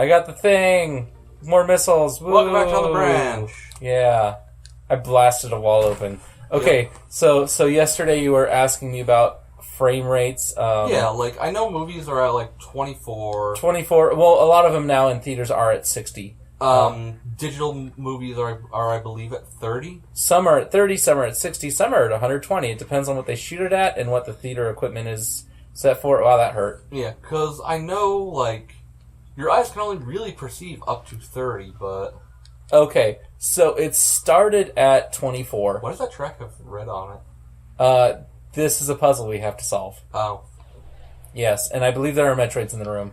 I got the thing! More missiles! Woo! Welcome back to the branch! Yeah. I blasted a wall open. Okay, yep. so yesterday you were asking me about frame rates. Yeah, I know movies are at 24. 24. Well, a lot of them now in theaters are at 60. Digital movies are I believe at 30. Some are at 30, some are at 60, some are at 120. It depends on what they shoot it at and what the theater equipment is set for. Wow, that hurt. Yeah, because I know your eyes can only really perceive up to 30, but okay, so it started at 24. What does that track have red on it? This is a puzzle we have to solve. Oh. Yes, and I believe there are Metroids in the room.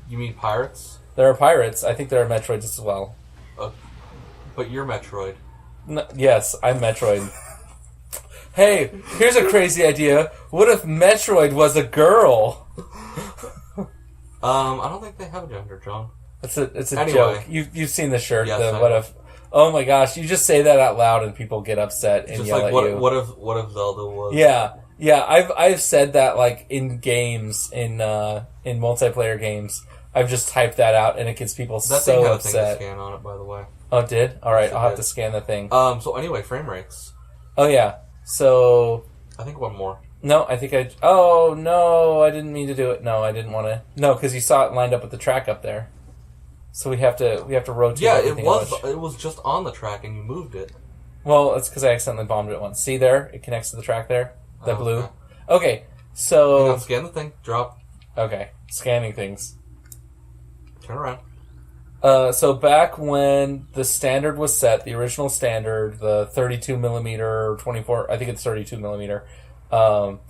You mean pirates? There are pirates. I think there are Metroids as well. But you're Metroid. No, yes, I'm Metroid. Hey, here's a crazy idea. What if Metroid was a girl? I don't think they have a gender, John. It's a joke. You've seen the shirt. Yes, what if? Oh my gosh! You just say that out loud and people get upset and yell at you. What if Zelda was? Yeah. I've said that in games in multiplayer games. I've just typed that out and it gets people so upset. That thing had a thing to scan on it, by the way. Oh, it did? All right, I'll have to scan the thing. So anyway, frame rates. Oh yeah. So I think one more. No, I think I. Oh no, I didn't mean to do it. No, I didn't want to. No, because you saw it lined up with the track up there. So we have to rotate. Yeah, it was just on the track and you moved it. Well, it's because I accidentally bombed it once. See there, it connects to the track there. The blue. Okay, so hang on, scan the thing. Drop. Okay, scanning things. Turn around. So back when the standard was set, the original standard, the 32 millimeter, 24. I think it's 32 millimeter. Film.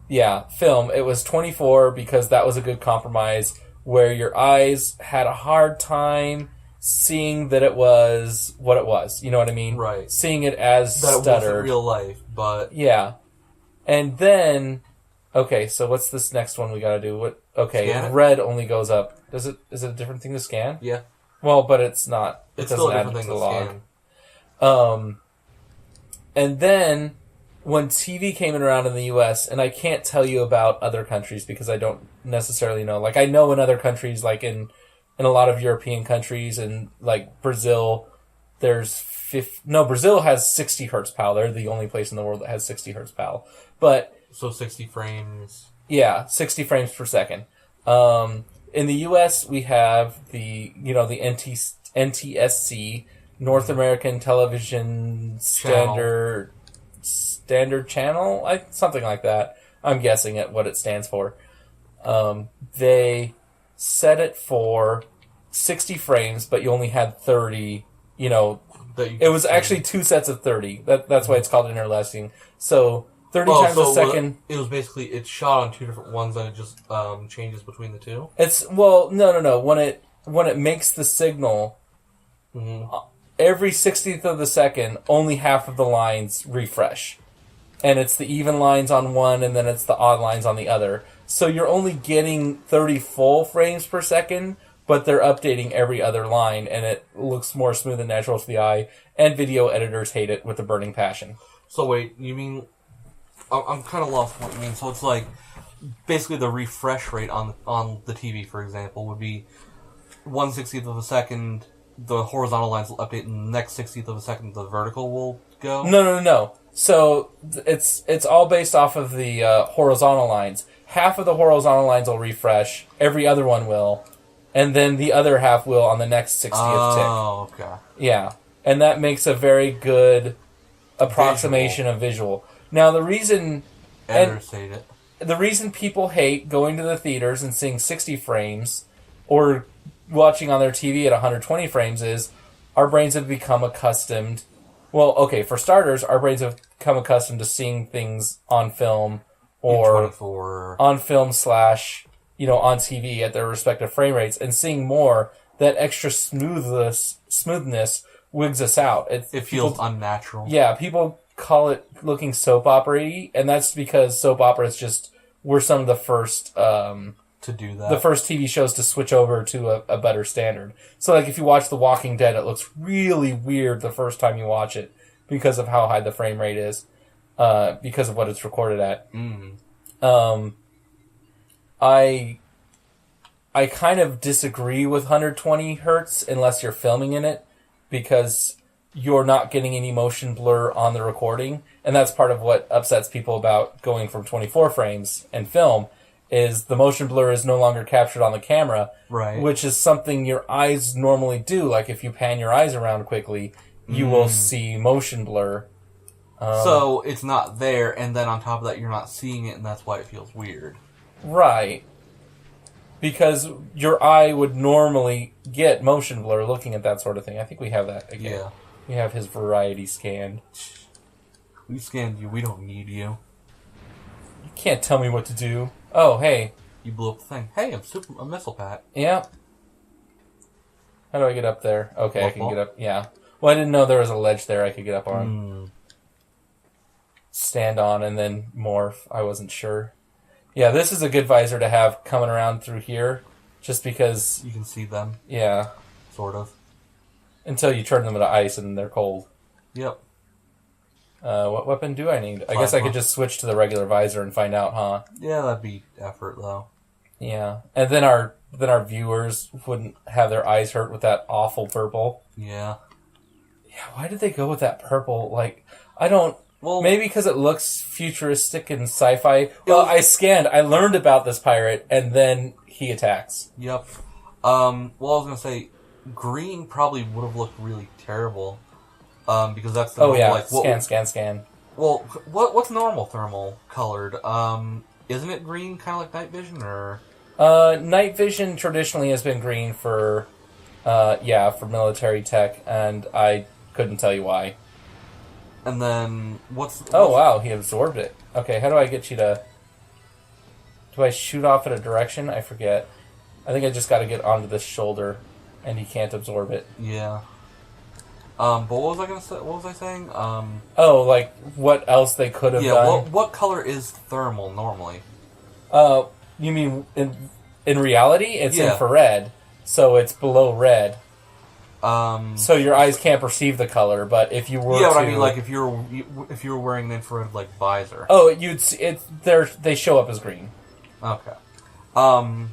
Yeah, film. It was 24 because that was a good compromise where your eyes had a hard time seeing that it was what it was. You know what I mean? Right. Seeing it as that stuttered. That wasn't real life, but... Yeah. And then... Okay, so what's this next one we gotta do? Okay, red only goes up. Is it a different thing to scan? Yeah. Well, but it's not. It's still a different thing to scan. And then... when TV came around in the U.S., and I can't tell you about other countries because I don't necessarily know. I know in other countries, in a lot of European countries, and Brazil, Brazil has 60 hertz PAL. They're the only place in the world that has 60 hertz PAL. But so 60 frames. Yeah, 60 frames per second. In the U.S., we have the NTSC, North American Television Standard Channel, something like that. I'm guessing at what it stands for. They set it for 60 frames, but you only had 30. It was actually two sets of 30. That's why it's called interlacing. So 30 times a second. It was basically it's shot on two different ones, and it just changes between the two. No. When it makes the signal. Mm-hmm. Every 60th of the second, only half of the lines refresh. And it's the even lines on one, and then it's the odd lines on the other. So you're only getting 30 full frames per second, but they're updating every other line, and it looks more smooth and natural to the eye, and video editors hate it with a burning passion. So wait, you mean... I'm kind of lost what you mean. So it's basically the refresh rate on the TV, for example, would be 1/60th of a second... the horizontal lines will update, and the next 60th of a second, the vertical will go? No. So it's all based off of the horizontal lines. Half of the horizontal lines will refresh, every other one will, and then the other half will on the next 60th tick. Oh, okay. Yeah, and that makes a very good approximation of visual. Now the reason... the reason people hate going to the theaters and seeing 60 frames, or... watching on their TV at 120 frames is our brains have become accustomed. Well, okay, for starters, our brains have become accustomed to seeing things on film or on film / on TV at their respective frame rates, and seeing more, that extra smoothness wigs us out. It feels unnatural. Yeah, people call it looking soap opera-y, and that's because soap operas were some of the first... to do that. The first TV shows to switch over to a better standard. So, if you watch The Walking Dead, it looks really weird the first time you watch it because of how high the frame rate is, because of what it's recorded at. Mm. I kind of disagree with 120 hertz unless you're filming in it, because you're not getting any motion blur on the recording, and that's part of what upsets people about going from 24 frames and film, is the motion blur is no longer captured on the camera, right? Which is something your eyes normally do. Like if you pan your eyes around quickly, you will see motion blur. So it's not there, and then on top of that, you're not seeing it, and that's why it feels weird. Right. Because your eye would normally get motion blur looking at that sort of thing. I think we have that again. Yeah. We have his variety scanned. We scanned you. We don't need you. You can't tell me what to do. Oh, hey. You blew up the thing. Hey, I'm a missile pat. Yeah. How do I get up there? Okay, Ball, I can ball. get up. Yeah. Well, I didn't know there was a ledge there I could get up on. Stand on and then morph. I wasn't sure. Yeah, this is a good visor to have coming around through here, just because... You can see them. Yeah. Sort of. Until you turn them into ice and they're cold. Yep. What weapon do I need? I guess I could just switch to the regular visor and find out, huh? Yeah, that'd be effort, though. Yeah. And then our viewers wouldn't have their eyes hurt with that awful purple. Yeah. Yeah, why did they go with that purple? Like, I don't... Well, maybe because it looks futuristic and sci-fi. Well, I learned about this pirate, and then he attacks. Yep. Well, I was going to say, green probably would have looked really terrible. Because that's the scan. Well, what's normal thermal colored? Isn't it green, kind of like night vision, or? Night vision traditionally has been green for military tech, and I couldn't tell you why. And then, what's... Oh, wow, he absorbed it. Okay, how do I get you to... Do I shoot off in a direction? I forget. I think I just gotta get onto this shoulder, and he can't absorb it. Yeah. But what was I gonna say? What was I saying? Like, what else they could have done? Yeah, what color is thermal, normally? You mean, in reality, it's infrared, so it's below red. So your eyes can't perceive the color, but if you were but I mean, like, if you were wearing an infrared, like, visor. Oh, you'd see it. They show up as green. Okay. I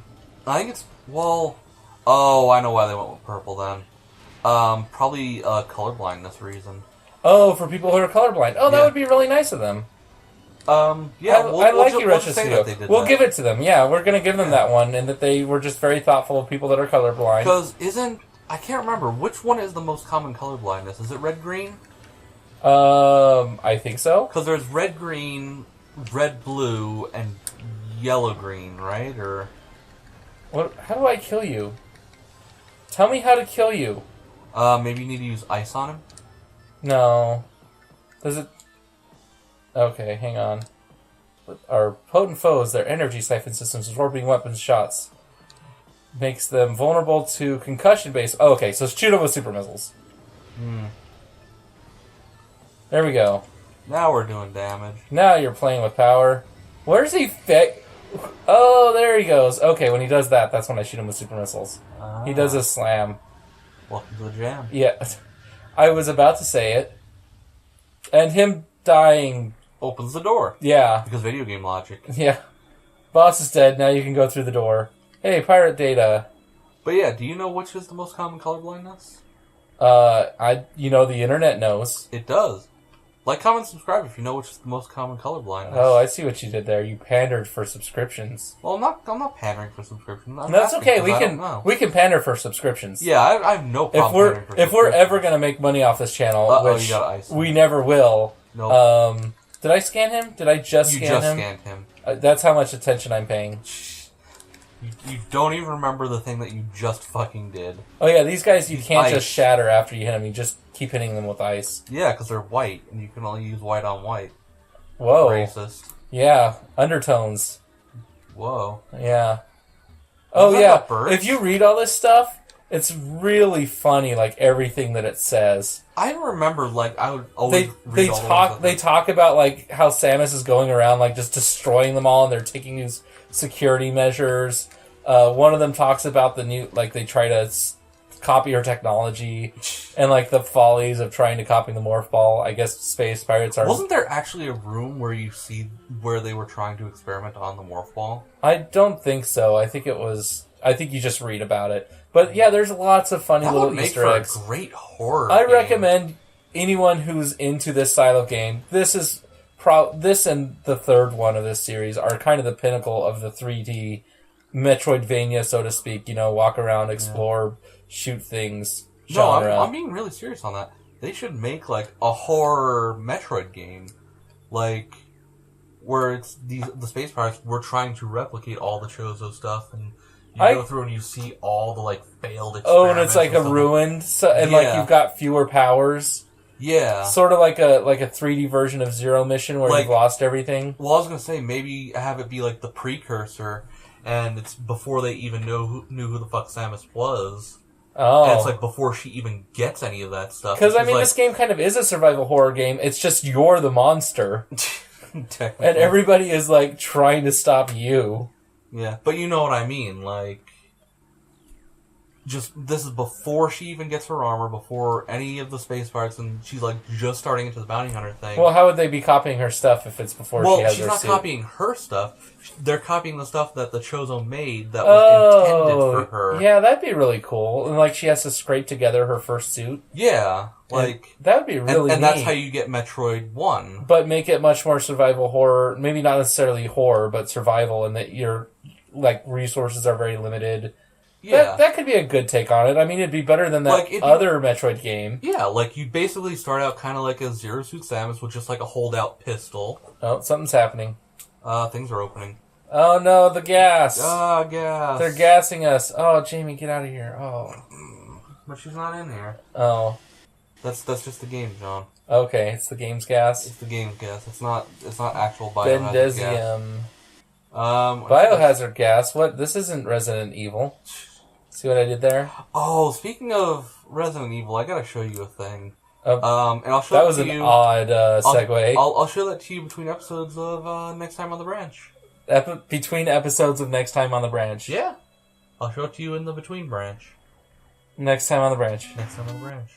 think it's I know why they went with purple then. Probably color blindness reason. Oh, for people who are colorblind. Oh, that would be really nice of them. Yeah, I like Retro Studio. We'll give it to them. Yeah, we're gonna give them that one, and that they were just very thoughtful of people that are colorblind. Because I can't remember, which one is the most common color blindness? Is it red-green? I think so. Because there's red-green, red-blue, and yellow-green, right? Or what? How do I kill you? Tell me how to kill you. Maybe you need to use ice on him? No. Does it... Okay, hang on. Our potent foes, their energy siphon systems, absorbing weapons shots, makes them vulnerable to concussion-based... Oh, okay, so shoot them with super missiles. There we go. Now we're doing damage. Now you're playing with power. Where's he fit? Oh, there he goes. Okay, when he does that, that's when I shoot him with super missiles. He does a slam. Welcome to the jam. Yeah. I was about to say it. And him dying... Opens the door. Yeah. Because video game logic. Yeah. Boss is dead, now you can go through the door. Hey, pirate data. But yeah, do you know which is the most common color blindness? The internet knows. It does. Like, comment, subscribe if you know which is the most common color blindness. Oh, I see what you did there. You pandered for subscriptions. Well, I'm not pandering for subscriptions. No, that's okay. We can pander for subscriptions. Yeah, I have no problem pandering for subscriptions. If we're ever going to make money off this channel, which you gotta ice him. We never will. Nope. Did I scan him? Did I just scan him? You just scanned him. That's how much attention I'm paying. You don't even remember the thing that you just fucking did. Oh yeah, these guys you can't just shatter after you hit them. You just keep hitting them with ice. Yeah, because they're white, and you can only use white on white. Whoa. Racist. Yeah, undertones. Whoa. Yeah. Oh yeah, birds? if you read all this stuff, it's really funny, like everything that it says. I remember, like, I would always They talk about, like, how Samus is going around, like, just destroying them all, and they're taking these security measures. One of them talks about the new, like, they try to copy her technology, and, like, the follies of trying to copy the morph ball. I guess space pirates are... Wasn't there actually a room where you see where they were trying to experiment on the morph ball? I don't think so. I think it was I think you just read about it. But yeah, there's lots of funny little Easter eggs. A great horror. I recommend anyone who's into this style of game. This is this and the third one of this series are kind of the pinnacle of the 3D Metroidvania, so to speak. Walk around, explore, shoot things. Genre. No, I'm being really serious on that. They should make like a horror Metroid game, like where it's the space pirates. We're trying to replicate all the Chozo stuff and. You go through and you see all the, failed experiments. Oh, and it's like a ruined, you've got fewer powers. Yeah. Sort of like a 3D version of Zero Mission where you've lost everything. Well, I was going to say, maybe have it be like the precursor, and it's before they even knew who the fuck Samus was. Oh. And it's like before she even gets any of that stuff. Because, this game kind of is a survival horror game. It's just you're the monster. And everybody is, trying to stop you. Yeah, but you know what I mean, this is before she even gets her armor, before any of the space pirates, and she's, just starting into the bounty hunter thing. Well, how would they be copying her stuff if it's before she has her suit? Well, she's not copying her stuff. They're copying the stuff that the Chozo made that was intended for her. Yeah, that'd be really cool. And, she has to scrape together her first suit. Yeah, that would be really neat. And that's how you get Metroid 1. But make it much more survival horror. Maybe not necessarily horror, but survival, and that your resources are very limited. Yeah. That could be a good take on it. It'd be better than that other Metroid game. Yeah, you basically start out kind of like a Zero Suit Samus with just a holdout pistol. Oh, something's happening. Things are opening. Oh no, the gas! Ah, gas. They're gassing us. Oh, Jamie, get out of here. Oh. But she's not in here. Oh. That's just the game, John. Okay, it's the game's gas? It's the game's gas. It's not actual biohazard gas. Biohazard gas? What? This isn't Resident Evil. See what I did there? Oh, speaking of Resident Evil, I gotta show you a thing. And I'll show that was an odd segue. I'll show that to you between episodes of Next Time on the Branch. Between episodes of Next Time on the Branch. Yeah. I'll show it to you in the between branch. Next Time on the Branch. Next Time on the Branch.